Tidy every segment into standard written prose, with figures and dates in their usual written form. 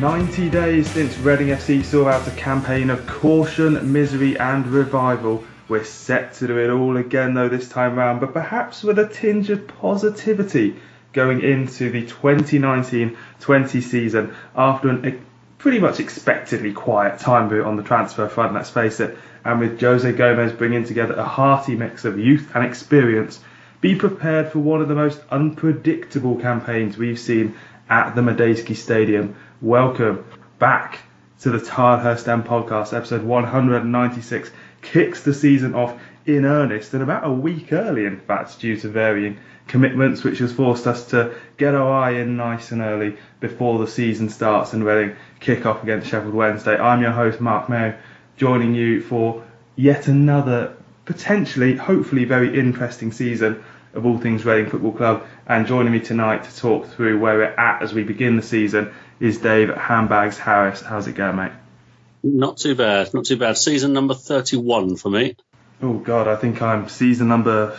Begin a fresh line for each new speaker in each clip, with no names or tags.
90 days since Reading FC saw out a campaign of caution, misery and revival. We're set to do it all again though this time round, but perhaps with a tinge of positivity going into the 2019-20 season after a pretty much expectedly quiet time boot on the transfer front, let's face it, and with Jose Gomez bringing together a hearty mix of youth and experience. Be prepared for one of the most unpredictable campaigns we've seen at the Madejski Stadium. Welcome back to the Tilehurst End Podcast. Episode 196 kicks the season off in earnest and about a week early, in fact, due to varying commitments, which has forced us to get our eye in nice and early before the season starts and Reading kick off against Sheffield Wednesday. I'm your host, Marc Mayo, joining you for yet another potentially, hopefully, very interesting season of all things Reading Football Club. And joining me tonight to talk through where we're at as we begin the season is Dave at Handbags. Harris, how's it going, mate?
Not too bad, not too bad. Season number 31 for me.
Oh God, I think I'm season number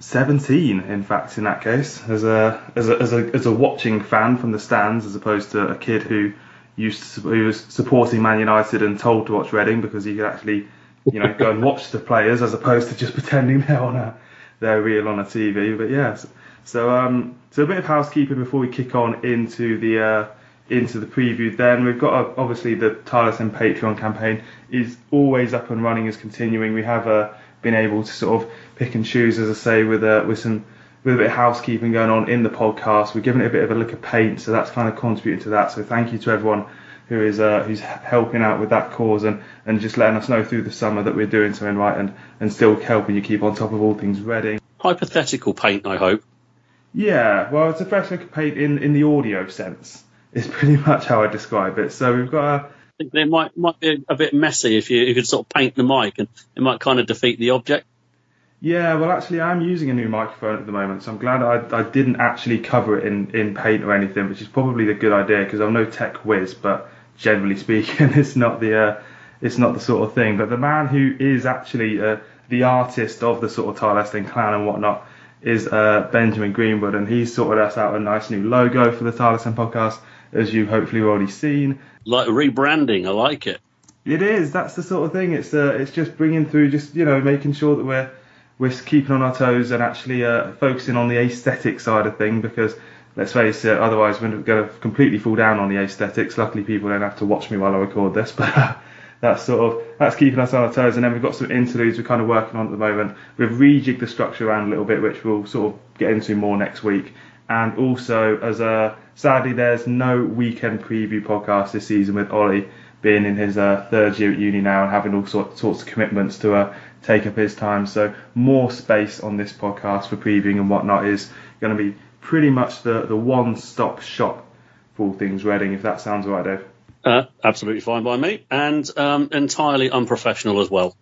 17. In fact, in that case, as a watching fan from the stands, as opposed to a kid who was supporting Man United and told to watch Reading because he could actually, go and watch the players as opposed to just pretending they're real on a TV. But yes, so a bit of housekeeping before we kick on into the preview. Then we've got obviously the Tilehurst End Patreon campaign is always up and running, is continuing. We have been able to sort of pick and choose, as I say, with a bit of housekeeping going on in the podcast. We're giving it a bit of a lick of paint, so that's kind of contributing to that. So thank you to everyone who is who's helping out with that cause and just letting us know through the summer that we're doing something right and still helping you keep on top of all things Reading.
Hypothetical paint, I hope.
Yeah, well, it's a fresh lick of paint in the audio sense. It's pretty much how I describe it. So we've got
I think it might be a bit messy if you could sort of paint the mic, and it might kind of defeat the object.
Yeah, well, actually, I'm using a new microphone at the moment, so I'm glad I didn't actually cover it in paint or anything, which is probably the good idea because I'm no tech whiz, but generally speaking, it's not the sort of thing. But the man who is actually the artist of the sort of Tilehurst End clan and whatnot is Benjamin Greenwood, and he's sorted us out a nice new logo for the Tilehurst End Podcast, as you've hopefully already seen.
Like rebranding, I like it.
It is. That's the sort of thing. It's just bringing through, just making sure that we're keeping on our toes and actually focusing on the aesthetic side of thing, because let's face it, otherwise we're going to completely fall down on the aesthetics. Luckily, people don't have to watch me while I record this, but that's keeping us on our toes. And then we've got some interludes we're kind of working on at the moment. We've rejigged the structure around a little bit, which we'll sort of get into more next week. And also, as sadly, there's no weekend preview podcast this season, with Ollie being in his third year at uni now and having all sorts of commitments to take up his time. So more space on this podcast for previewing and whatnot is going to be pretty much the one-stop shop for all things Reading, if that sounds all right, Dave.
Absolutely fine by me, and entirely unprofessional as well.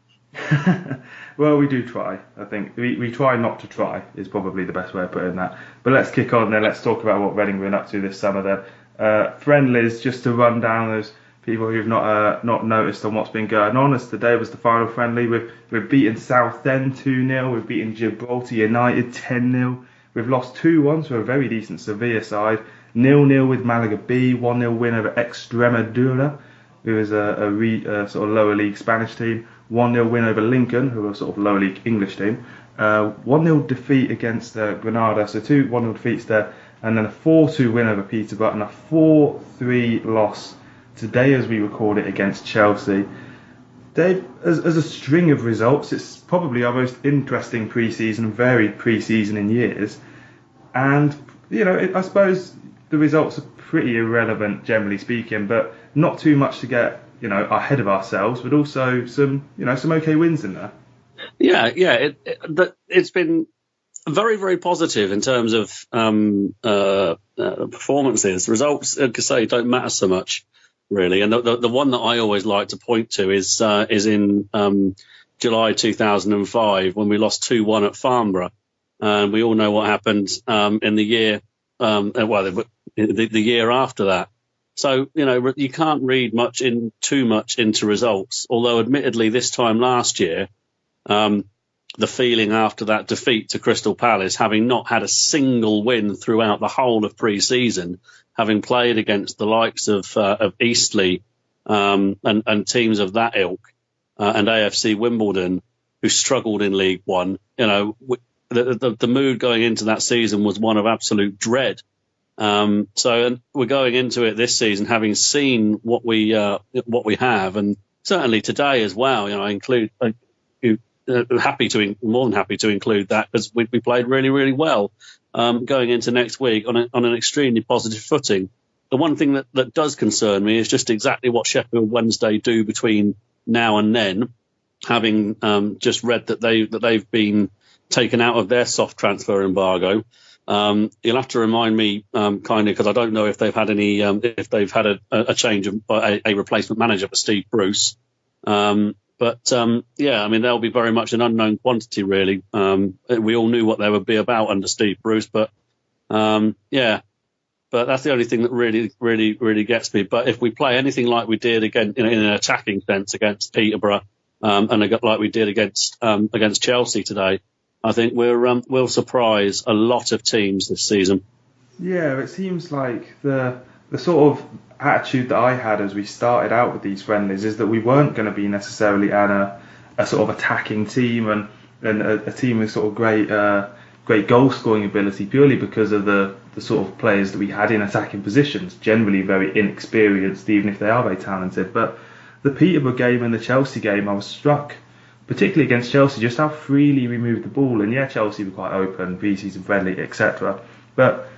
Well, we do try. I think we try not to try is probably the best way of putting that. But let's kick on then. Let's talk about what Reading have been up to this summer then. Friendlies, just to run down those people who've not noticed on what's been going on, as today was the final friendly. We've beaten Southend 2-0. We've beaten Gibraltar United 10-0. We've lost 2-1 to a very decent Sevilla side. 0-0 with Malaga B. 1-0 win over Extremadura, who is a sort of lower league Spanish team. 1-0 win over Lincoln, who are a sort of lower league English team. 1-0 defeat against Granada, so 2 1-0 defeats there. And then a 4-2 win over Peterborough and a 4-3 loss today as we record it against Chelsea. Dave, as a string of results, it's probably our most interesting pre-season, varied pre-season in years. And, I suppose the results are pretty irrelevant, generally speaking, but not too much to get, ahead of ourselves, but also some okay wins in there.
Yeah. It's been very, very positive in terms of performances. Results, like I say, don't matter so much, really. And the one that I always like to point to is in July 2005 when we lost 2-1 at Farnborough, and we all know what happened in the year. The year after that. So, you can't read too much into results, although admittedly this time last year, the the feeling after that defeat to Crystal Palace, having not had a single win throughout the whole of pre-season, having played against the likes of Eastleigh and teams of that ilk, and AFC Wimbledon, who struggled in League One. The mood going into that season was one of absolute dread. And we're going into it this season having seen what we have, and certainly today as well. More than happy to include that, because we played really, really well going into next week on an extremely positive footing. The one thing that does concern me is just exactly what Sheffield Wednesday do between now and then, having just read that they've been taken out of their soft transfer embargo. You'll have to remind me kindly, because I don't know if they've had a change of a replacement manager for Steve Bruce. They'll be very much an unknown quantity, really. We all knew what they would be about under Steve Bruce, but that's the only thing that really, really, really gets me. But if we play anything like we did again in an attacking sense against Peterborough, and like we did against Chelsea today, I think we'll surprise a lot of teams this season.
Yeah, it seems like the sort of attitude that I had as we started out with these friendlies is that we weren't going to be necessarily a sort of attacking team and a team with sort of great goal scoring ability, purely because of the sort of players that we had in attacking positions, generally very inexperienced, even if they are very talented. But the Peterborough game and the Chelsea game, I was struck, particularly against Chelsea, just how freely we moved the ball. And yeah, Chelsea were quite open, pre-season friendly, etc. But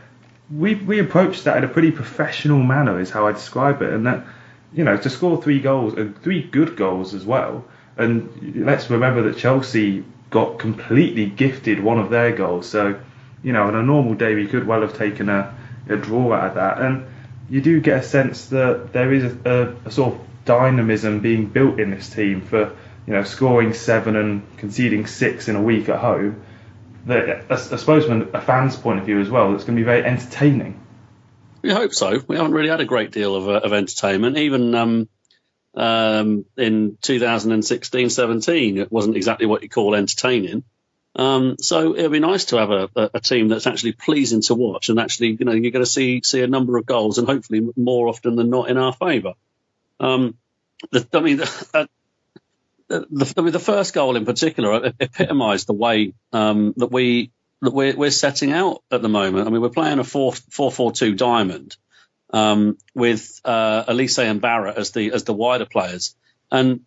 we approached that in a pretty professional manner, is how I describe it. And that, to score 3 goals, and 3 good goals as well. And let's remember that Chelsea got completely gifted one of their goals. So, on a normal day, we could well have taken a draw out of that. And you do get a sense that there is a sort of dynamism being built in this team for, scoring 7 and conceding 6 in a week at home. That, I suppose, from a fan's point of view as well, it's going to be very entertaining.
We hope so. We haven't really had a great deal of entertainment. Even in 2016-17, it wasn't exactly what you call entertaining. So it'll be nice to have a team that's actually pleasing to watch, and actually, you're going to see a number of goals, and hopefully more often than not in our favour. The first goal in particular epitomised the way that we're setting out at the moment. I mean, we're playing a 4-4-2 diamond with Elise and Barrett as the wider players, and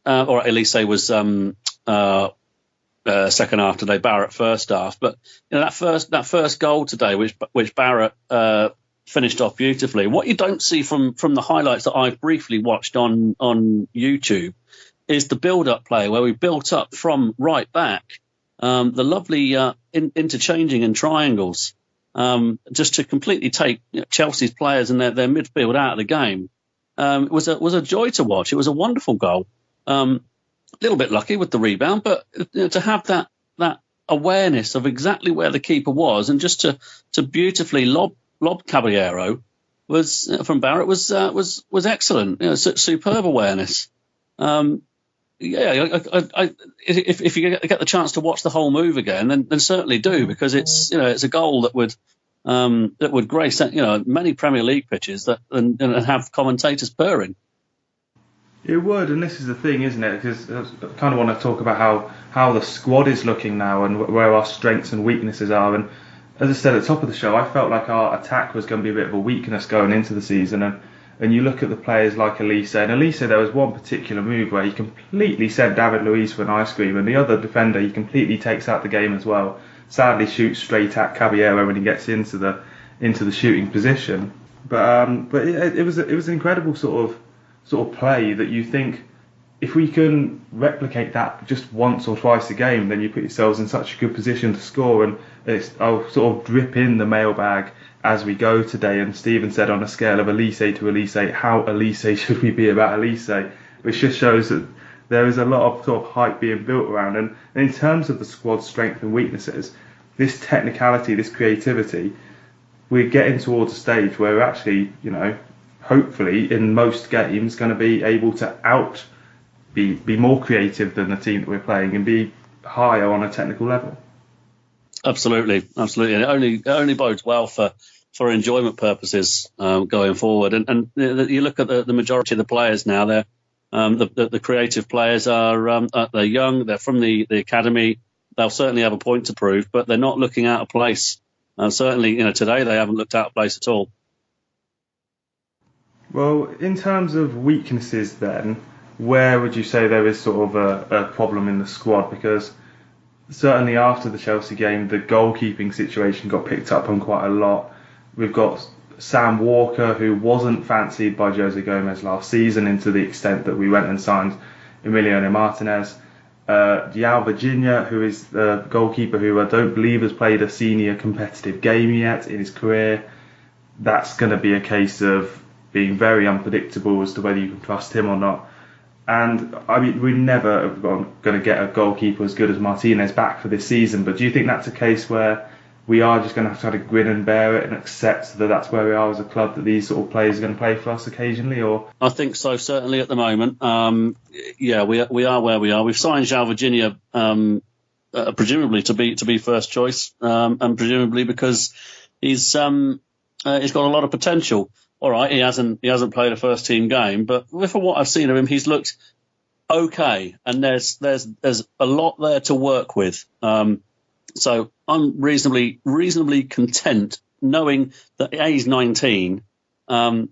or Elise was second half today, Barrett first half. But that first goal today, which Barrett finished off beautifully. What you don't see from the highlights that I've briefly watched on YouTube is the build-up play, where we built up from right back, the lovely interchanging in triangles, just to completely take Chelsea's players and their midfield out of the game. It was a joy to watch. It was a wonderful goal. A little bit lucky with the rebound, but to have that awareness of exactly where the keeper was, and just to beautifully lob Caballero from Barrett was excellent. Superb awareness. If you get the chance to watch the whole move again, then certainly do, because it's a goal that would grace many Premier League pitches and have commentators purring.
It would, and this is the thing, isn't it? Because I kind of want to talk about how the squad is looking now and where our strengths and weaknesses are. And as I said at the top of the show, I felt like our attack was going to be a bit of a weakness going into the season. And you look at the players like Elise, and Elise, there was one particular move where he completely sent David Luiz for an ice cream, and the other defender he completely takes out the game as well. Sadly, shoots straight at Caballero when he gets into the shooting position. But it was an incredible sort of play that you think, if we can replicate that just once or twice a game, then you put yourselves in such a good position to score. And I'll sort of drip in the mailbag as we go today. And Stephen said, on a scale of Elise to Elise, how Elise should we be about Elise? Which just shows that there is a lot of sort of hype being built around. And in terms of the squad's strengths and weaknesses, this technicality, this creativity, we're getting towards a stage where we're actually, hopefully in most games going to be able to be more creative than the team that we're playing, and be higher on a technical level.
Absolutely. And it only bodes well for enjoyment purposes going forward. And you look at the majority of the players now. They're the creative players are they're young. They're from the academy. They'll certainly have a point to prove, but they're not looking out of place. Certainly, today they haven't looked out of place at all.
Well, in terms of weaknesses, then, where would you say there is sort of a problem in the squad? Because certainly after the Chelsea game, the goalkeeping situation got picked up on quite a lot. We've got Sam Walker, who wasn't fancied by Jose Gomez last season, into the extent that we went and signed Emiliano Martinez. João Virginia, who is the goalkeeper who I don't believe has played a senior competitive game yet in his career. That's going to be a case of being very unpredictable as to whether you can trust him or not. And I mean, we never are going to get a goalkeeper as good as Martinez back for this season. But do you think that's a case where we are just going to have to try to grin and bear it and accept that that's where we are as a club, that these sort of players are going to play for us occasionally? Or
I think so, certainly at the moment. We are where we are. We've signed João Virginia, presumably to be first choice, and presumably because he's got a lot of potential. All right, he hasn't played a first team game, but for what I've seen of him, he's looked okay, and there's a lot there to work with. So I'm reasonably content knowing that A, he's 19, and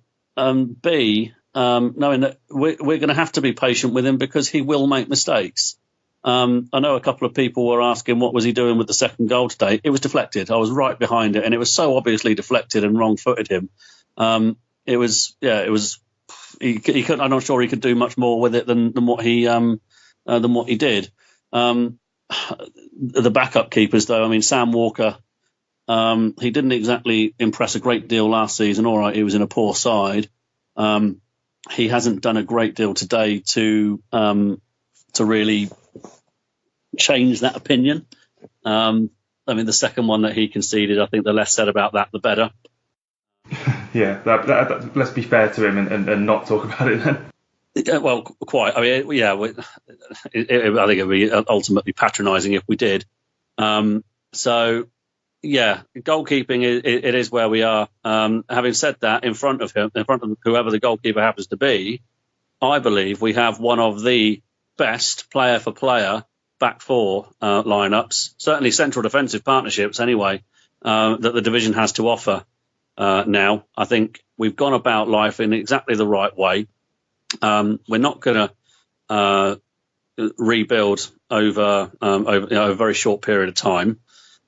B, knowing that we're going to have to be patient with him because he will make mistakes. I know a couple of people were asking what was he doing with the second goal today. It was deflected. I was right behind it, and it was so obviously deflected and wrong-footed him. It was. He couldn't. I'm not sure he could do much more with it than what he did. The backup keepers, though, I mean, Sam Walker, he didn't exactly impress a great deal last season. All right, he was in a poor side. He hasn't done a great deal today to really change that opinion. I mean, the second one that he conceded, I think the less said about that, the better.
Yeah, let's be fair to him and not talk about it then.
Well, quite. I mean, yeah, I think it would be ultimately patronising if we did. So, yeah, goalkeeping, it is where we are. Having said that, in front of whoever the goalkeeper happens to be, I believe we have one of the best player-for-player back four lineups, certainly central defensive partnerships anyway, that the division has to offer now. I think we've gone about life in exactly the right way. We're not going to rebuild over a very short period of time.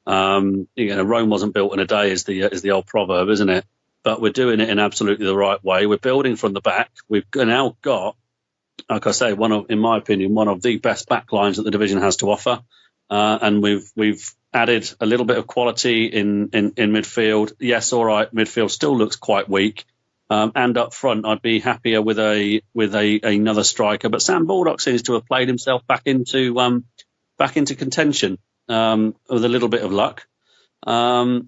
Rome wasn't built in a day, is the old proverb, isn't it? But we're doing it in absolutely the right way. We're building from the back. We've now got, like I say, in my opinion, one of the best back lines that the division has to offer. And we've added a little bit of quality in midfield. Yes, all right, midfield still looks quite weak. And up front, I'd be happier with another striker. But Sam Baldock seems to have played himself back into contention with a little bit of luck. And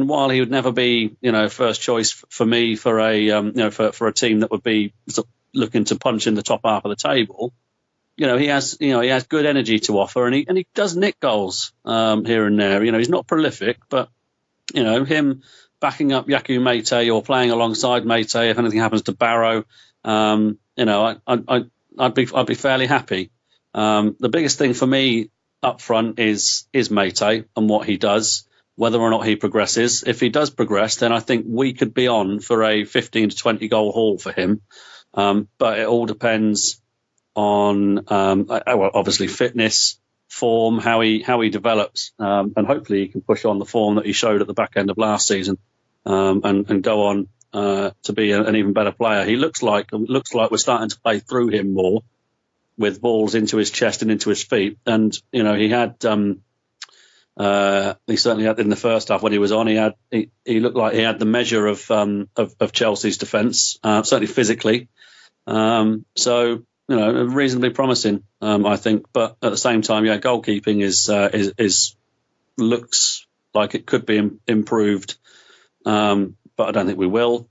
while he would never be, first choice for me for a team that would be sort of looking to punch in the top half of the table, he has good energy to offer, and he does nick goals here and there. He's not prolific, but him backing up Yaku Mate or playing alongside Mate if anything happens to Barrow, I'd be fairly happy. The biggest thing for me up front is Mate and what he does, whether or not he progresses. If he does progress, then I think we could be on for a 15 to 20 goal haul for him. But it all depends on obviously fitness, form, how he develops, and hopefully he can push on the form that he showed at the back end of last season, and go on to be an even better player. He looks like we're starting to play through him more, with balls into his chest and into his feet. And he certainly had in the first half when he was on. He looked like he had the measure of Chelsea's defence, certainly physically. So reasonably promising, I think. But at the same time, goalkeeping is looks like it could be improved, but I don't think we will.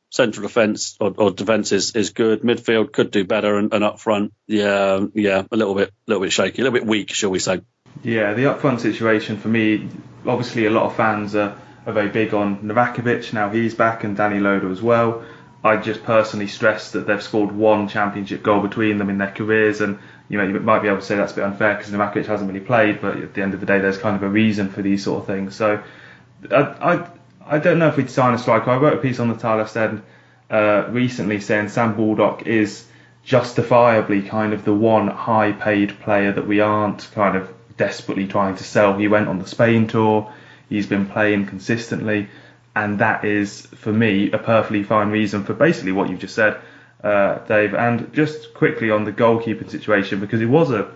Central defence or defence is good. Midfield could do better, and up front, a little bit shaky, a little bit weak, shall we say?
Yeah, the up front situation for me, obviously a lot of fans are very big on Novakovic. Now he's back, and Danny Loader as well. I just personally stress that they've scored one championship goal between them in their careers, and you might be able to say that's a bit unfair because Novakovic hasn't really played, but at the end of the day, there's kind of a reason for these sort of things. So I don't know if we'd sign a striker. I wrote a piece on the Tilehurst End recently saying Sam Baldock is justifiably kind of the one high-paid player that we aren't kind of desperately trying to sell. He went on the Spain tour. He's been playing consistently. And that is, for me, a perfectly fine reason for basically what you've just said, Dave. And just quickly on the goalkeeping situation, because it was a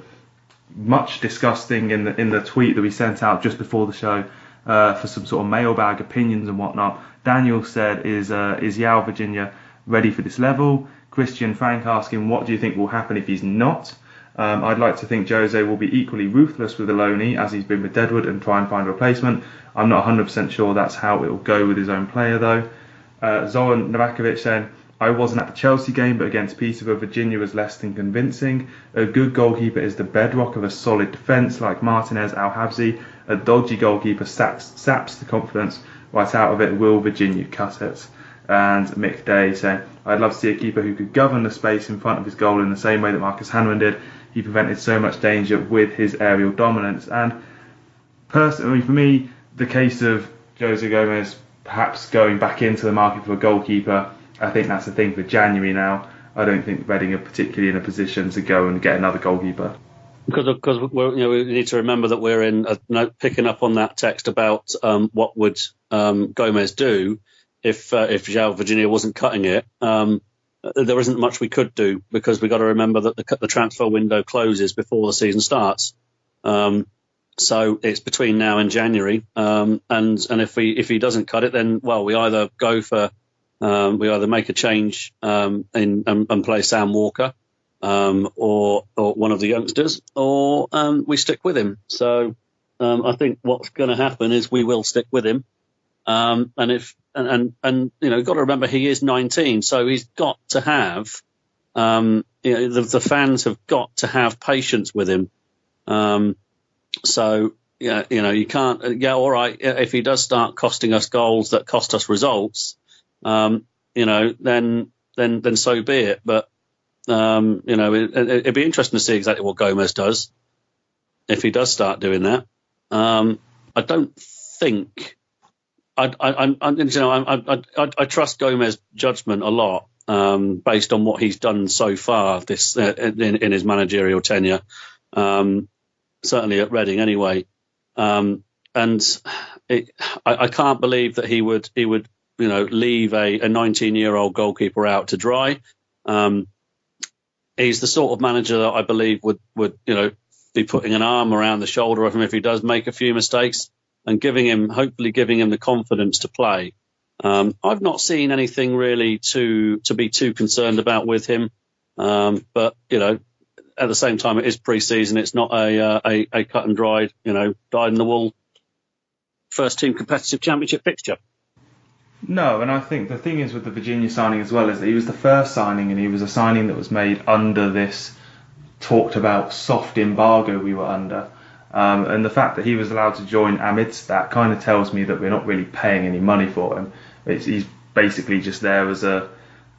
much discussed thing in the tweet that we sent out just before the show for some sort of mailbag opinions and whatnot. Daniel said, is Yao Virginia ready for this level? Christian Frank asking, what do you think will happen if he's not? I'd like to think Jose will be equally ruthless with Aloni as he's been with Deadwood and try and find a replacement. I'm not 100% sure that's how it will go with his own player though. Zoran Novakovic saying, I wasn't at the Chelsea game, but against Peterborough, Virginia was less than convincing. A good goalkeeper is the bedrock of a solid defence like Martinez Al-Habsi. A dodgy goalkeeper saps the confidence right out of it. Will Virginia cut it? And Mick Day saying, I'd love to see a keeper who could govern the space in front of his goal in the same way that Marcus Hanwin did. He prevented so much danger with his aerial dominance. And personally, for me, the case of Jose Gomez perhaps going back into the market for a goalkeeper, I think that's the thing for January now. I don't think Reading are particularly in a position to go and get another goalkeeper.
Because we need to remember that we're in picking up on that text about what would Gomez do if João Virginia wasn't cutting it. There isn't much we could do because we've got to remember that the transfer window closes before the season starts. So it's between now and January. And if he doesn't cut it, then we either go for we either make a change and play Sam Walker or one of the youngsters, or we stick with him. So I think what's going to happen is we will stick with him. And got to remember he is 19, so he's got to have the fans have got to have patience with him. So you can't. All right, if he does start costing us goals that cost us results, then so be it. But it'd be interesting to see exactly what Gomez does if he does start doing that. I don't think. I trust Gomez's judgment a lot based on what he's done so far this in his managerial tenure, certainly at Reading anyway. I can't believe that he would leave a 19-year-old goalkeeper out to dry. He's the sort of manager that I believe would be putting an arm around the shoulder of him if he does make a few mistakes, and hopefully giving him the confidence to play. I've not seen anything really to be too concerned about with him. But at the same time, it is pre-season. It's not a cut and dried, dyed in the wool first team competitive championship fixture.
No, and I think the thing is with the Virginia signing as well is that he was the first signing, and he was a signing that was made under this talked about soft embargo we were under. And the fact that he was allowed to join amidst that kind of tells me that we're not really paying any money for him. He's basically just there as a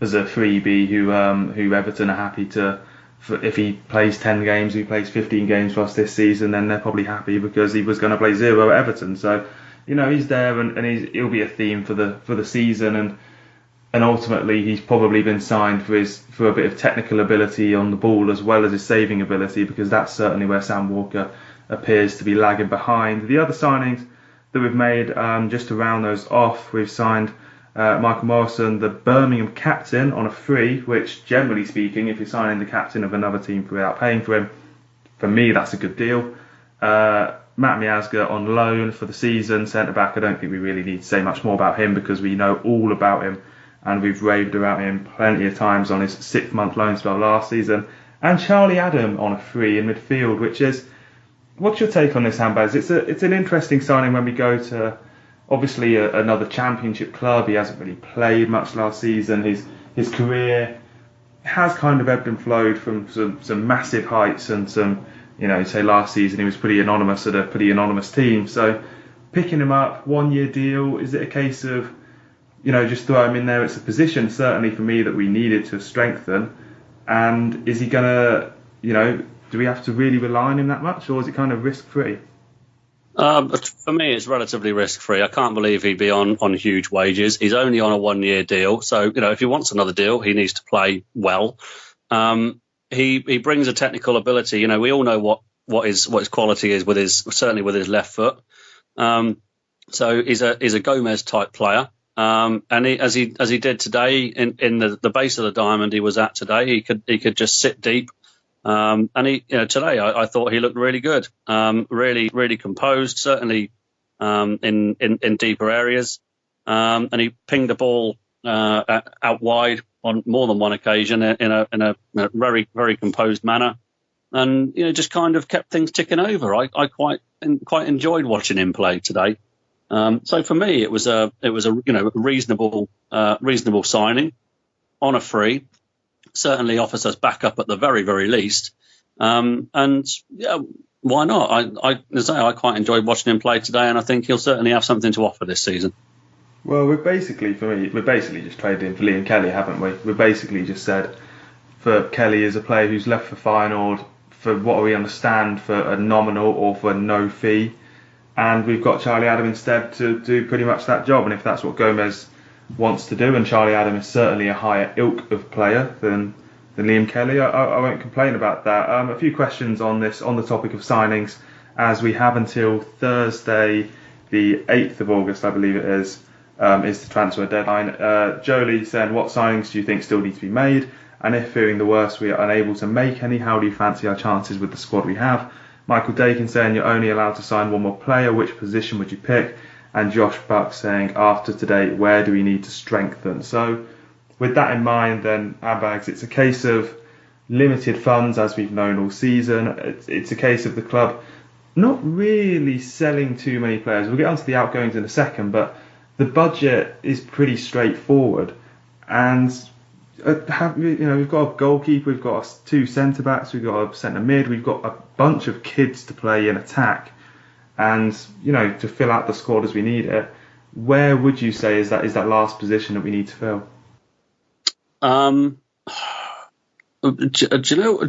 freebie who Everton are happy to. If he plays 10 games, he plays 15 games for us this season, then they're probably happy because he was going to play 0 at Everton. So, he's there and he'll be a theme for the season, and ultimately he's probably been signed for a bit of technical ability on the ball as well as his saving ability, because that's certainly where Sam Walker appears to be lagging behind. The other signings that we've made, just to round those off, we've signed Michael Morrison, the Birmingham captain, on a free, which generally speaking, if you're signing the captain of another team without paying for him, for me that's a good deal. Matt Miazga on loan for the season, centre back. I don't think we really need to say much more about him because we know all about him and we've raved about him plenty of times on his 6-month loan spell last season. And Charlie Adam on a free in midfield, which is, what's your take on this, Handbags? It's an interesting signing when we go to obviously another championship club. He hasn't really played much last season. His career has kind of ebbed and flowed from some massive heights and some, say last season he was pretty anonymous at a pretty anonymous team. So picking him up, 1 year deal, is it a case of, just throw him in there? It's a position certainly for me that we needed to strengthen. And is he going to, do we have to really rely on him that much, or is it kind of risk-free?
For me, it's relatively risk-free. I can't believe he'd be on huge wages. He's only on a 1 year deal. So, if he wants another deal, he needs to play well. He brings a technical ability. We all know what his quality is certainly with his left foot. So he's a Gomez type player. And as he did today in the base of the diamond he was at today, he could just sit deep. And today I thought he looked really good, really, really composed, certainly in deeper areas. And he pinged the ball out wide on more than one occasion in a very, very composed manner, and just kind of kept things ticking over. I quite enjoyed watching him play today. So for me, it was a reasonable signing on a free. Certainly offers us backup at the very, very least. And yeah, why not? I quite enjoyed watching him play today, and I think he'll certainly have something to offer this season.
Well, we're basically just traded in for Liam Kelly, haven't we? We've basically just said for Kelly as a player who's left for Feyenoord for what we understand for a nominal or for no fee, and we've got Charlie Adam instead to do pretty much that job. And if that's what Gomez wants to do, and Charlie Adam is certainly a higher ilk of player than Liam Kelly, I won't complain about that. A few questions on the topic of signings, as we have until Thursday, the 8th of August, I believe it is the transfer deadline. Jolie saying, what signings do you think still need to be made? And if, fearing the worst, we are unable to make any, how do you fancy our chances with the squad we have? Michael Dakin saying, you're only allowed to sign one more player. Which position would you pick? And Josh Buck saying, after today, where do we need to strengthen? So with that in mind, then, Handbags, it's a case of limited funds, as we've known all season. It's a case of the club not really selling too many players. We'll get onto the outgoings in a second, but the budget is pretty straightforward. And we've got a goalkeeper, we've got 2 centre-backs, we've got a centre-mid, we've got a bunch of kids to play in attack. And, to fill out the squad as we need it, where would you say is that last position that we need to fill?
Do you know,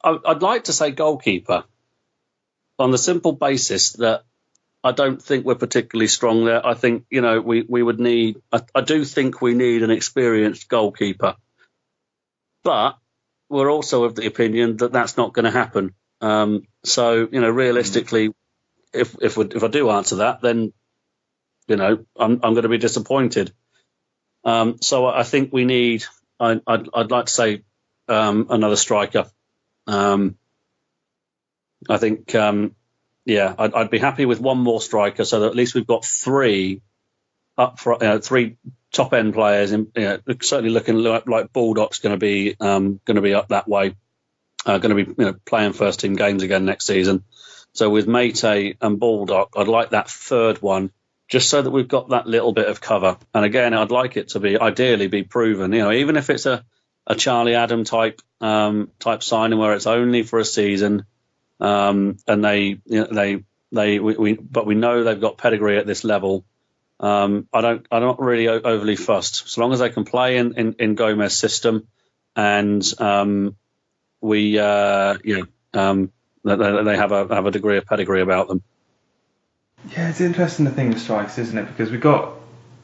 I'd like to say goalkeeper on the simple basis that I don't think we're particularly strong there. I think, we would need, I do think we need an experienced goalkeeper. But we're also of the opinion that that's not going to happen. So, realistically, if I do answer that, then, I'm going to be disappointed. So I think we need, I'd like to say, another striker. I think, I'd be happy with one more striker, so that at least we've got 3 up front, 3 top end players, and certainly looking like Baldock's going to be up that way, going to be playing first team games again next season. So with Mate and Baldock, I'd like that third one, just so that we've got that little bit of cover. And again, I'd like it to be ideally be proven. Even if it's a Charlie Adam type signing where it's only for a season, and we know they've got pedigree at this level. I'm not really overly fussed, so long as they can play in Gomez's system, and they have a degree of pedigree about them.
Yeah, it's interesting the thing with strikes, isn't it? Because we've got,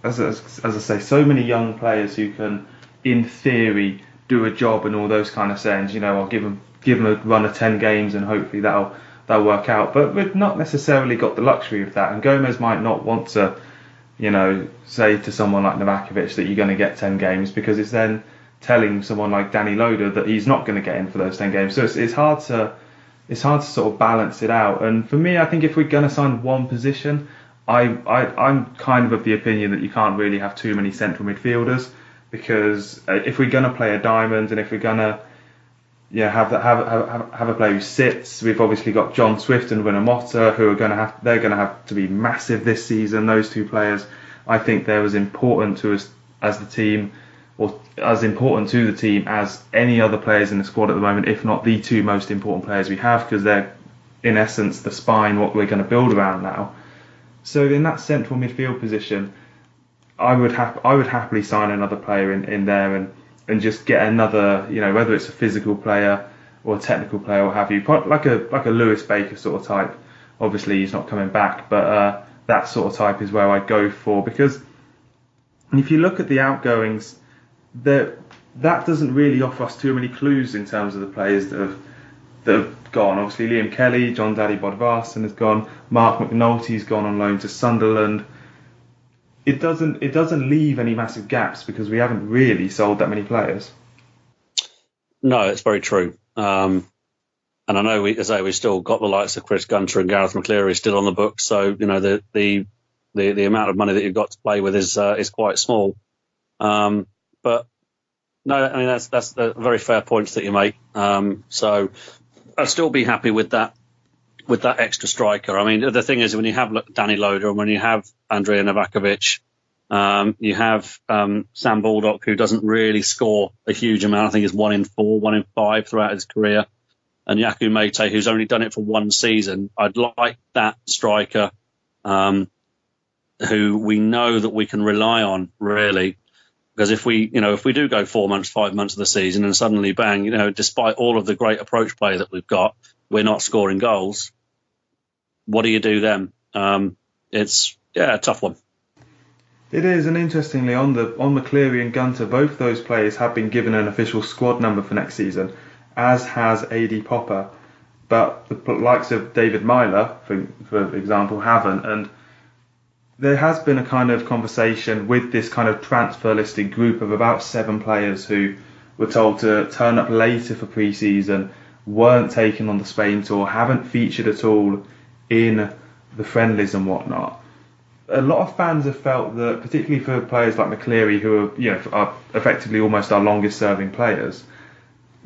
as I say, so many young players who can, in theory, do a job and all those kind of sayings. I'll give them a run of 10 games and hopefully that'll work out. But we've not necessarily got the luxury of that, and Gomez might not want to, say to someone like Novakovic that you're going to get 10 games, because it's then telling someone like Danny Loader that he's not going to get in for those 10 games. So it's hard to sort of balance it out. And for me, I think if we're going to sign one position, I'm kind of the opinion that you can't really have too many central midfielders, because if we're going to play a diamond, and if we're going to have a player who sits. We've obviously got John Swift and Winamota who are they're going to have to be massive this season. Those two players, I think they're as important to us as the team, or as important to the team as any other players in the squad at the moment, if not the two most important players we have, because they're in essence the spine what we're going to build around now. So in that central midfield position, I would happily sign another player in there and just get another, whether it's a physical player or a technical player or what have you, like a Lewis Baker sort of type. Obviously he's not coming back, but that sort of type is where I'd go for, because if you look at the outgoings, that doesn't really offer us too many clues in terms of the players that have gone. Obviously Liam Kelly, John Daddy Bodvarsson has gone, Marc McNulty's gone on loan to Sunderland. It doesn't leave any massive gaps because we haven't really sold that many players.
No, it's very true. And I know we've still got the likes of Chris Gunter and Gareth McCleary still on the books. So the amount of money that you've got to play with is quite small. But no, I mean that's a very fair points that you make. So I'd still be happy with that extra striker. I mean, the thing is, when you have Danny Loader and when you have Andrija Novakovic, you have Sam Baldock, who doesn't really score a huge amount. I think he's 1 in 4, 1 in 5 throughout his career. And Yaku Mate, who's only done it for one season. I'd like that striker who we know that we can rely on, really. Because if we do go 4 months, 5 months of the season and suddenly bang, despite all of the great approach play that we've got, we're not scoring goals, what do you do then? It's a tough one.
It is, and interestingly, on McCleary and Gunter, both those players have been given an official squad number for next season, as has AD Popper, but the likes of David Myler, for example, haven't. And there has been a kind of conversation with this kind of transfer listed group of about 7 players who were told to turn up later for pre-season, weren't taken on the Spain tour, haven't featured at all in the friendlies and whatnot. A lot of fans have felt that, particularly for players like McCleary, who are effectively almost our longest serving players,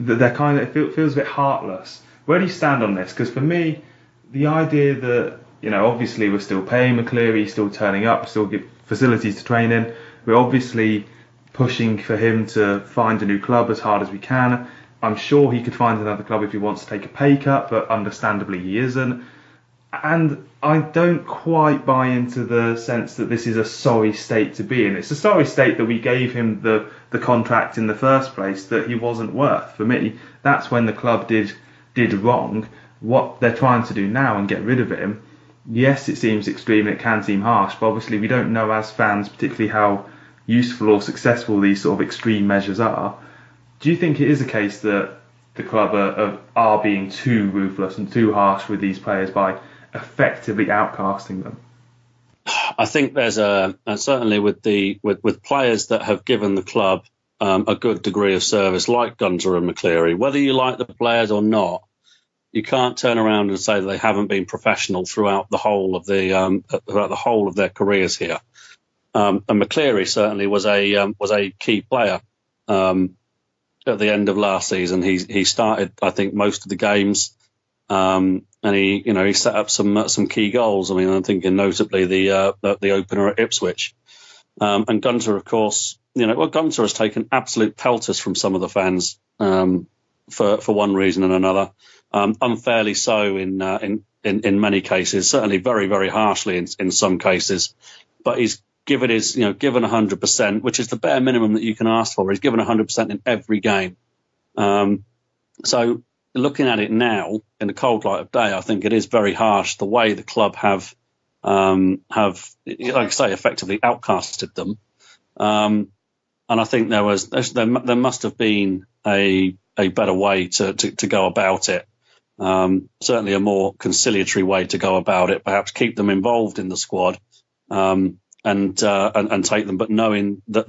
that they're it feels a bit heartless. Where do you stand on this? Because for me, the idea that, obviously we're still paying McCleary, still turning up, still give facilities to train in, we're obviously pushing for him to find a new club as hard as we can. I'm sure he could find another club if he wants to take a pay cut, but understandably he isn't. And I don't quite buy into the sense that this is a sorry state to be in. It's a sorry state that we gave him the contract in the first place that he wasn't worth. For me, that's when the club did wrong. What they're trying to do now and get rid of him, yes, it seems extreme and it can seem harsh, but obviously we don't know as fans particularly how useful or successful these sort of extreme measures are. Do you think it is a case that the club are being too ruthless and too harsh with these players by effectively outcasting them?
I think there's certainly with players that have given the club a good degree of service, like Gunter and McCleary. Whether you like the players or not, you can't turn around and say that they haven't been professional throughout the whole of their careers here. And McCleary certainly was a key player. At the end of last season, he started, I think, most of the games, and he set up some key goals. I mean, I'm thinking notably the opener at Ipswich, and Gunter, of course. Gunter has taken absolute pelters from some of the fans for one reason and another, unfairly so in many cases, certainly very, very harshly in some cases, but he's given 100%, which is the bare minimum that you can ask for. He's given 100% in every game. So looking at it now in the cold light of day, I think it is very harsh the way the club have, like I say, effectively outcasted them. And I think there must have been a better way to go about it. Certainly a more conciliatory way to go about it. Perhaps keep them involved in the squad. And take them, but knowing that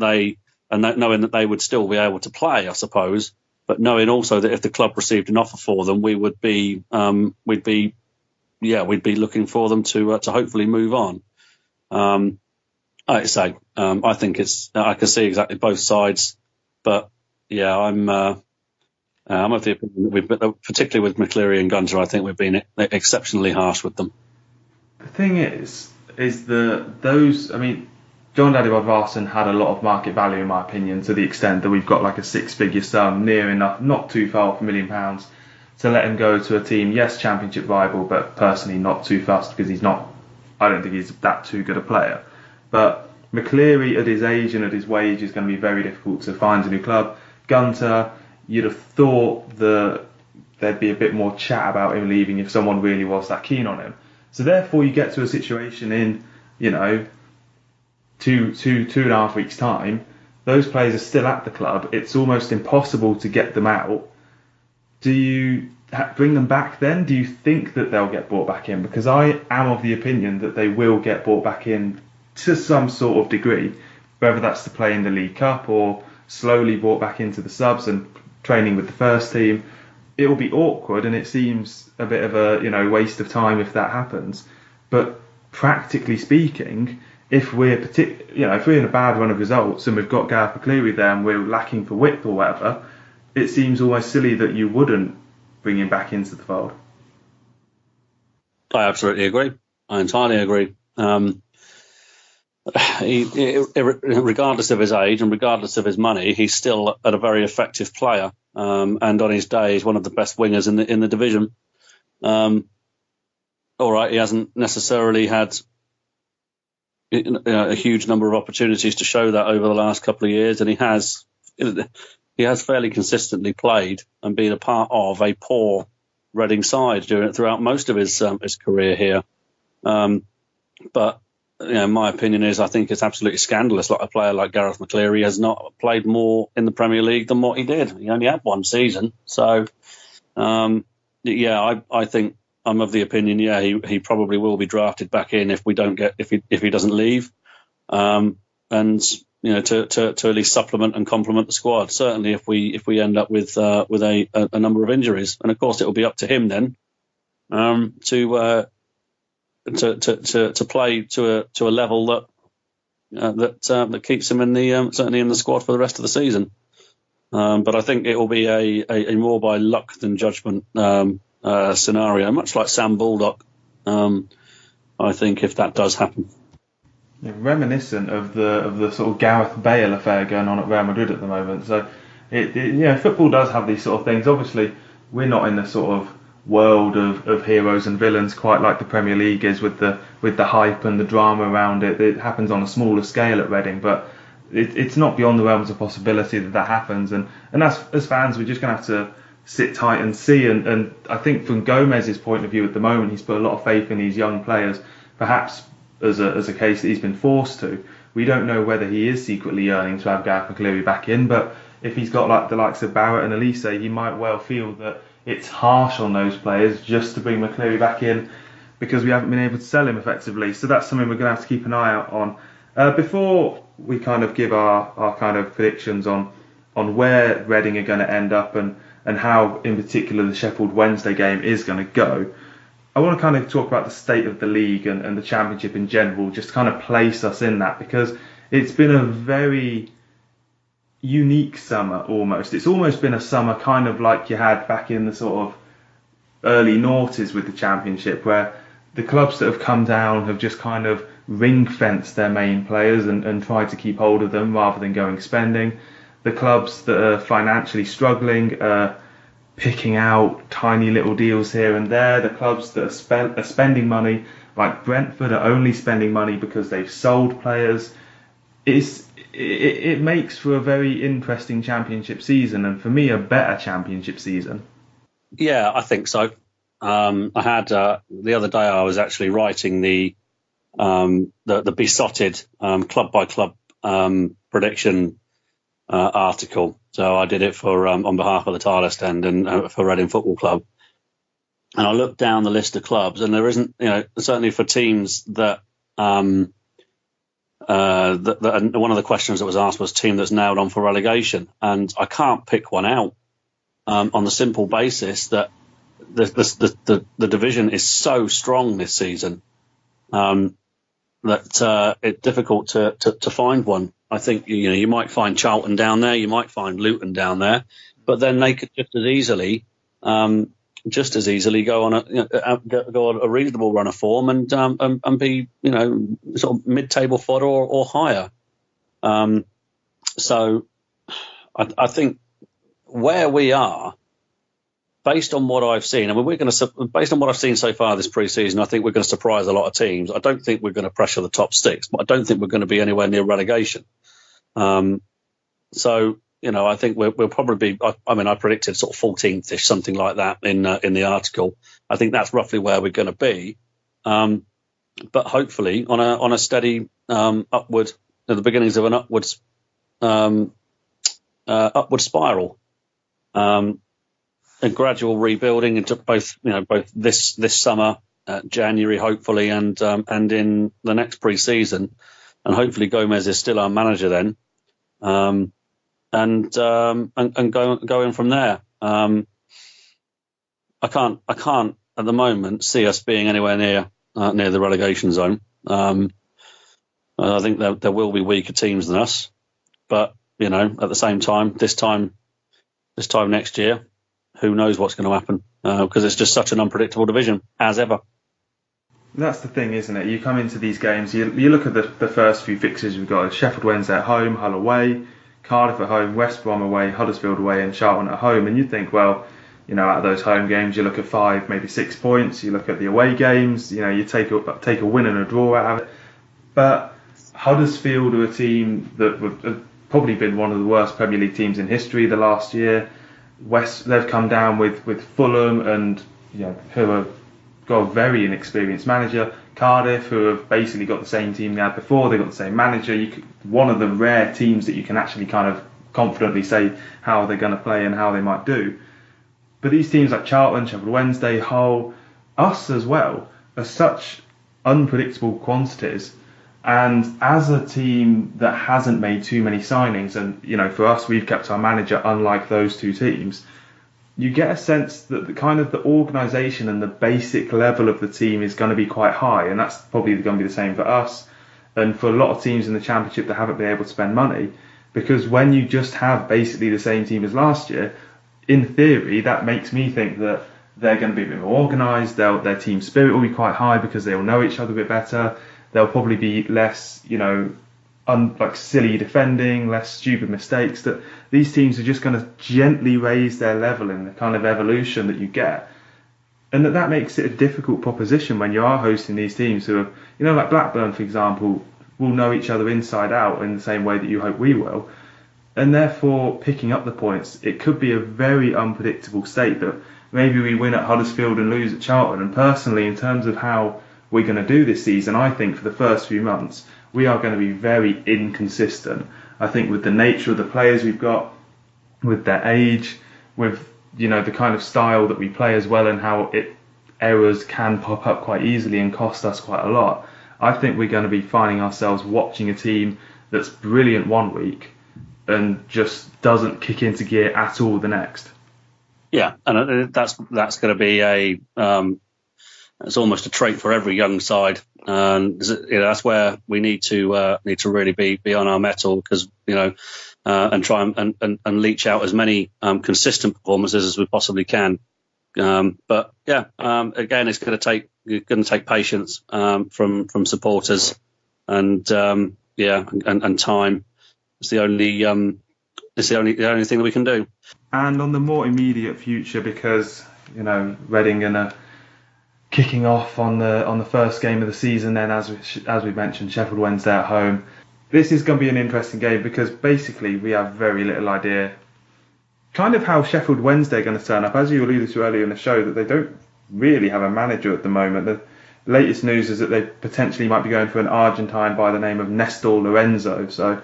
they would still be able to play, I suppose, but knowing also that if the club received an offer for them, we'd be looking for them to hopefully move on. Like I say, I think I can see exactly both sides, but yeah, I'm of the opinion that particularly with McCleary and Gunter, I think we've been exceptionally harsh with them.
The thing is those. I mean, John Daddy Bodvarsson had a lot of market value, in my opinion, to the extent that we've got like a six-figure sum, near enough, not too far off £1 million, to let him go to a team, yes, championship rival, but personally not too fast because he's not. I don't think he's that too good a player. But McCleary, at his age and at his wage, is going to be very difficult to find a new club. Gunter, you'd have thought that there'd be a bit more chat about him leaving if someone really was that keen on him. So therefore, you get to a situation in, two and a half weeks' time, those players are still at the club. It's almost impossible to get them out. Do you bring them back then? Do you think that they'll get brought back in? Because I am of the opinion that they will get brought back in to some sort of degree, whether that's to play in the League Cup or slowly brought back into the subs and training with the first team. It will be awkward, and it seems a bit of a waste of time if that happens. But practically speaking, if we're if we're in a bad run of results and we've got Gareth McCleary there and we're lacking for width or whatever, it seems almost silly that you wouldn't bring him back into the fold.
I absolutely agree. I entirely agree. Regardless of his age and regardless of his money, he's still a very effective player. And on his day, he's one of the best wingers in the division. All right, he hasn't necessarily had a huge number of opportunities to show that over the last couple of years, and he has fairly consistently played and been a part of a poor Reading side throughout most of his career here. But my opinion is I think it's absolutely scandalous. Like a player like Gareth McCleary has not played more in the Premier League than what he did. He only had one season, so I think I'm of the opinion. Yeah, he probably will be drafted back in if he doesn't leave, and to at least supplement and complement the squad. Certainly, if we end up with a number of injuries, and of course it will be up to him then to play to a level that keeps him in the certainly in the squad for the rest of the season. But I think it will be a more by luck than judgment scenario, much like Sam Baldock. I think if that does happen.
Yeah, reminiscent of the sort of Gareth Bale affair going on at Real Madrid at the moment. So football does have these sort of things. Obviously, we're not in the sort of world of heroes and villains quite like the Premier League is with the hype and the drama around it. It happens on a smaller scale at Reading, but it's not beyond the realms of possibility that happens. And as fans, we're just going to have to sit tight and see. And I think from Gomez's point of view at the moment, he's put a lot of faith in these young players, perhaps as a case that he's been forced to. We don't know whether he is secretly yearning to have Gareth McCleary back in, but if he's got like the likes of Barrett and Elise, he might well feel that it's harsh on those players just to bring McCleary back in because we haven't been able to sell him effectively. So that's something we're going to have to keep an eye out on. Before we kind of give our kind of predictions on where Reading are going to end up and how, in particular, the Sheffield Wednesday game is going to go, I want to kind of talk about the state of the league and the Championship in general, just to kind of place us in that, because it's been a very unique summer almost. It's almost been a summer kind of like you had back in the sort of early noughties with the Championship, where the clubs that have come down have just kind of ring-fenced their main players and tried to keep hold of them rather than going spending. The clubs that are financially struggling are picking out tiny little deals here and there. The clubs that are spending money, like Brentford, are only spending money because they've sold players. It makes for a very interesting Championship season, and for me, a better Championship season.
Yeah, I think so. I had the other day I was actually writing the besotted club by club prediction article. So I did it for on behalf of the Tilehurst End and for Reading Football Club. And I looked down the list of clubs, and there isn't, certainly for teams that. One of the questions that was asked was team that's nailed on for relegation, and I can't pick one out on the simple basis that the division is so strong this season that it's difficult to find one. I think you might find Charlton down there, you might find Luton down there, but then they could just as easily go on a reasonable run of form and be, sort of mid-table fodder or higher. So I think where we are, based on what I've seen, based on what I've seen so far this pre-season, I think we're going to surprise a lot of teams. I don't think we're going to pressure the top six, but I don't think we're going to be anywhere near relegation. So, I think we'll probably be. I predicted sort of 14th-ish, something like that in the article. I think that's roughly where we're going to be. But hopefully on a steady upward, at the beginnings of an upward spiral. A gradual rebuilding into both this summer, January, hopefully, and in the next pre-season, and hopefully Gomez is still our manager then, and going from there. I can't at the moment see us being anywhere near the relegation zone. I think there will be weaker teams than us, but at the same time, this time next year, who knows what's going to happen, because it's just such an unpredictable division, as ever.
That's the thing, isn't it? You come into these games, you look at the first few fixtures we've got: Sheffield Wednesday at home, Hull away, Cardiff at home, West Brom away, Huddersfield away, and Charlton at home. And you think, well, out of those home games, you look at 5, maybe 6 points. You look at the away games, you take a win and a draw out of it. But Huddersfield are a team that have probably been one of the worst Premier League teams in history the last year. They've come down with Fulham, and who have got a very inexperienced manager. Cardiff, who have basically got the same team they had before. They've got the same manager. One of the rare teams that you can actually kind of confidently say how they're going to play and how they might do. But these teams like Charlton, Sheffield Wednesday, Hull, us as well, are such unpredictable quantities. And as a team that hasn't made too many signings, and for us, we've kept our manager, unlike those two teams, you get a sense that the organisation and the basic level of the team is going to be quite high, and that's probably going to be the same for us and for a lot of teams in the Championship that haven't been able to spend money. Because when you just have basically the same team as last year, in theory, that makes me think that they're going to be a bit more organised. Their team spirit will be quite high because they'll know each other a bit better. There'll probably be less, like silly defending, less stupid mistakes. That these teams are just going to gently raise their level in the kind of evolution that you get. And that makes it a difficult proposition when you are hosting these teams who are, like Blackburn, for example, will know each other inside out in the same way that you hope we will. And therefore, picking up the points, it could be a very unpredictable state that maybe we win at Huddersfield and lose at Charlton. And personally, in terms of how we're going to do this season, I think for the first few months, we are going to be very inconsistent. I think with the nature of the players we've got, with their age, with the kind of style that we play as well, and how errors can pop up quite easily and cost us quite a lot. I think we're going to be finding ourselves watching a team that's brilliant one week and just doesn't kick into gear at all the next.
Yeah, and that's going to be it's almost a trait for every young side, and that's where we need to really be on our mettle, because and try and leach out as many consistent performances as we possibly can. But yeah, again, it's going to take patience from supporters, and time. It's the only thing that we can do.
And on the more immediate future, because Reading are kicking off on the first game of the season, then as we mentioned, Sheffield Wednesday at home. This is going to be an interesting game because basically we have very little idea kind of how Sheffield Wednesday are going to turn up. As you alluded to earlier in the show, that they don't really have a manager at the moment. The latest news is that they potentially might be going for an Argentine by the name of Nestor Lorenzo. So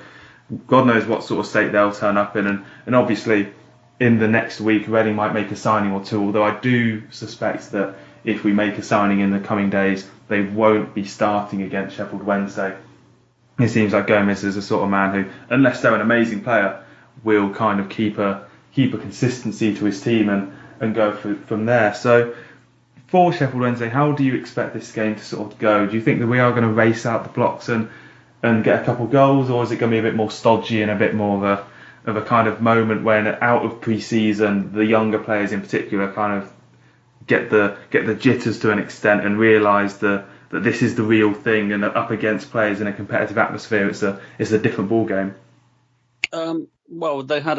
God knows what sort of state they'll turn up in. And obviously in the next week, Reading might make a signing or two, although I do suspect that if we make a signing in the coming days, they won't be starting against Sheffield Wednesday. It seems like Gomez is the sort of man who, unless they're an amazing player, will kind of keep a consistency to his team and go from there. So for Sheffield Wednesday, how do you expect this game to sort of go? Do you think that we are going to race out the blocks and get a couple goals, or is it going to be a bit more stodgy and a bit more of of a kind of moment when out of pre-season, the younger players in particular kind of get the jitters to an extent and realise that this is the real thing, and up against players in a competitive atmosphere, it's a different ball game.
Well, they had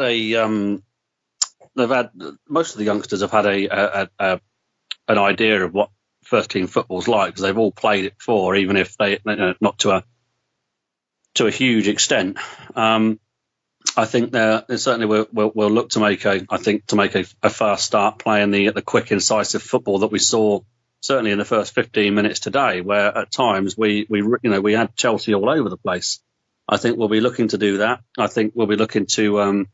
most of the youngsters have had an idea of what first team football's like, because they've all played it before, even if they not to a huge extent. I think they certainly will look to make a fast start playing the quick, incisive football that we saw certainly in the first 15 minutes today, where at times we had Chelsea all over the place. I think we'll be looking to do that. I think we'll be looking to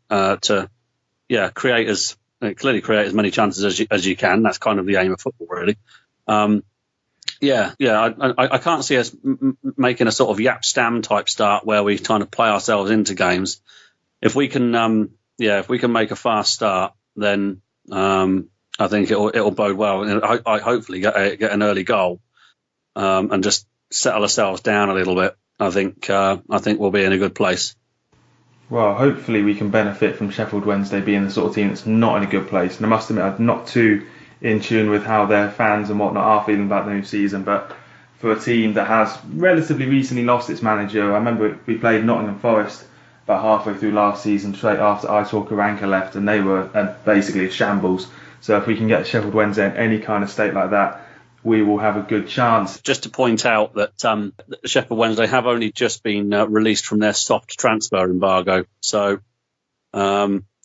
create as many chances as you can. That's kind of the aim of football, really. I can't see us making a sort of Yap Stam type start where we kind of play ourselves into games. If we can make a fast start, then I think it'll bode well. And I hopefully get an early goal and just settle ourselves down a little bit. I think we'll be in a good place.
Well, hopefully we can benefit from Sheffield Wednesday being the sort of team that's not in a good place. And I must admit, I'm not too in tune with how their fans and whatnot are feeling about the new season. But for a team that has relatively recently lost its manager, I remember we played Nottingham Forest about halfway through last season, straight after Aitor Karanka left, and they were basically a shambles. So if we can get Sheffield Wednesday in any kind of state like that, we will have a good chance.
Just to point out that Sheffield Wednesday have only just been released from their soft transfer embargo. So, they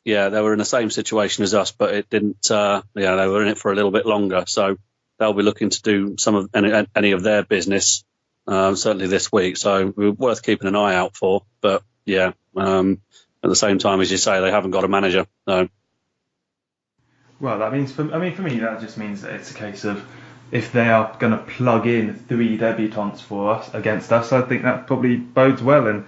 were in the same situation as us, but it didn't. They were in it for a little bit longer. So they'll be looking to do some of any of their business certainly this week. So worth keeping an eye out for. But at the same time, as you say, they haven't got a manager. So.
Well, that means for me, that just means that it's a case of, if they are going to plug in 3 debutants for us against us, I think that probably bodes well, and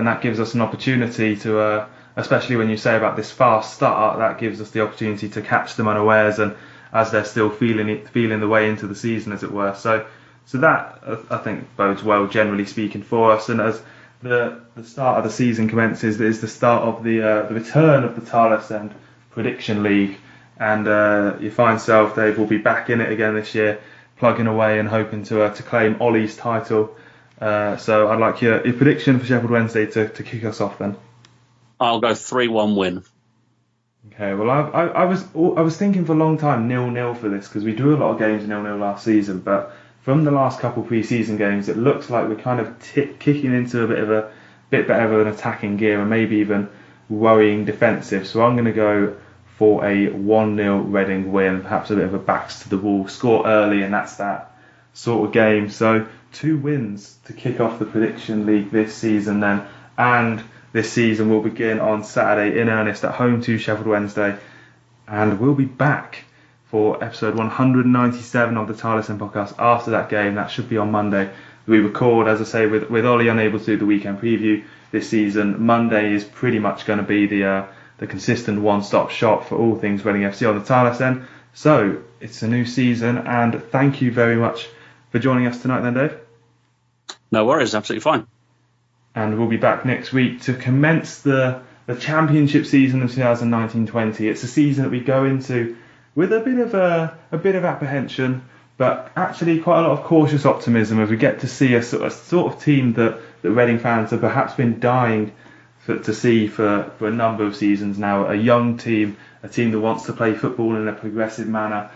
that gives us an opportunity to, especially when you say about this fast start, that gives us the opportunity to catch them unawares, and as they're still feeling the way into the season, as it were. So that I think bodes well, generally speaking, for us. And as the start of the season commences, is the start of the return of the Tilehurst End Prediction League. And you find yourself, Dave, will be back in it again this year, plugging away and hoping to claim Ollie's title. So I'd like your prediction for Sheffield Wednesday to kick us off then.
I'll go 3-1 win.
Okay, well I was thinking for a long time 0-0 for this, because we drew a lot of games 0-0 last season, but from the last couple of pre-season games, it looks like we're kind of kicking into a bit better of an attacking gear, and maybe even worrying defensive. So I'm going to go for a 1-0 Reading win, perhaps a bit of a backs to the wall, score early, and that's that sort of game. So 2 wins to kick off the Prediction League this season then, and this season will begin on Saturday in earnest at home to Sheffield Wednesday, and we'll be back for episode 197 of the Tilehurst End Podcast after that game. That should be on Monday. We record, as I say, with Ollie unable to do the weekend preview this season. Monday is pretty much going to be the consistent one-stop shop for all things Reading FC on the Tilehurst End. So it's a new season, and thank you very much for joining us tonight then, Dave.
No worries, absolutely fine.
And we'll be back next week to commence the championship season of 2019-20. It's a season that we go into with a bit of apprehension, but actually quite a lot of cautious optimism, as we get to see a sort of team that Reading fans have perhaps been dying to see for a number of seasons now. A young team, a team that wants to play football in a progressive manner,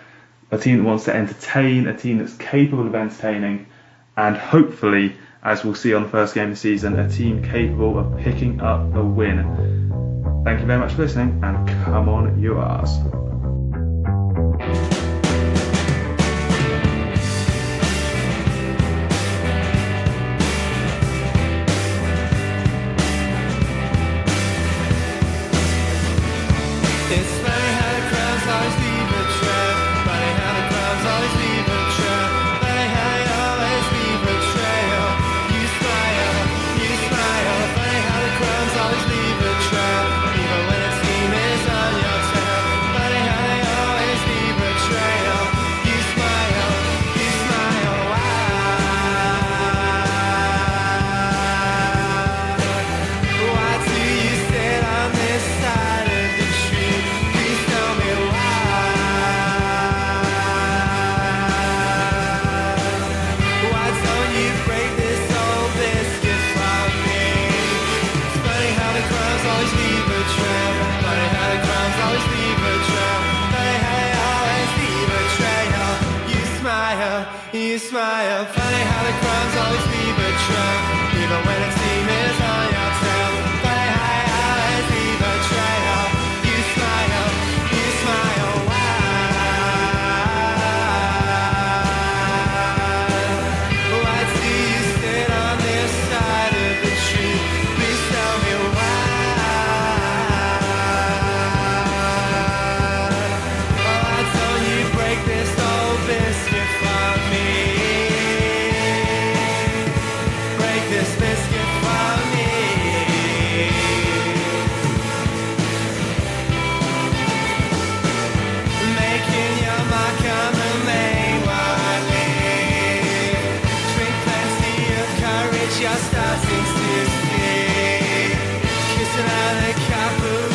a team that wants to entertain, a team that's capable of entertaining, and hopefully, as we'll see on the first game of the season, a team capable of picking up a win. Thank you very much for listening, and come on, you arse.
Even when its team is on your tail, but smile. Funny how the crumbs always leave a trail, even when the steam is on your tail. Funny how your eyes leave a trail. You smile, why? Oh, I see you sit on this side of the tree. Please tell me why. Oh, I told you break this old biscuit for me. Break this biscuit for me. Making your mark on the Mayo leaf. Drink plenty of courage, your star seems to see. Kissing out the capital.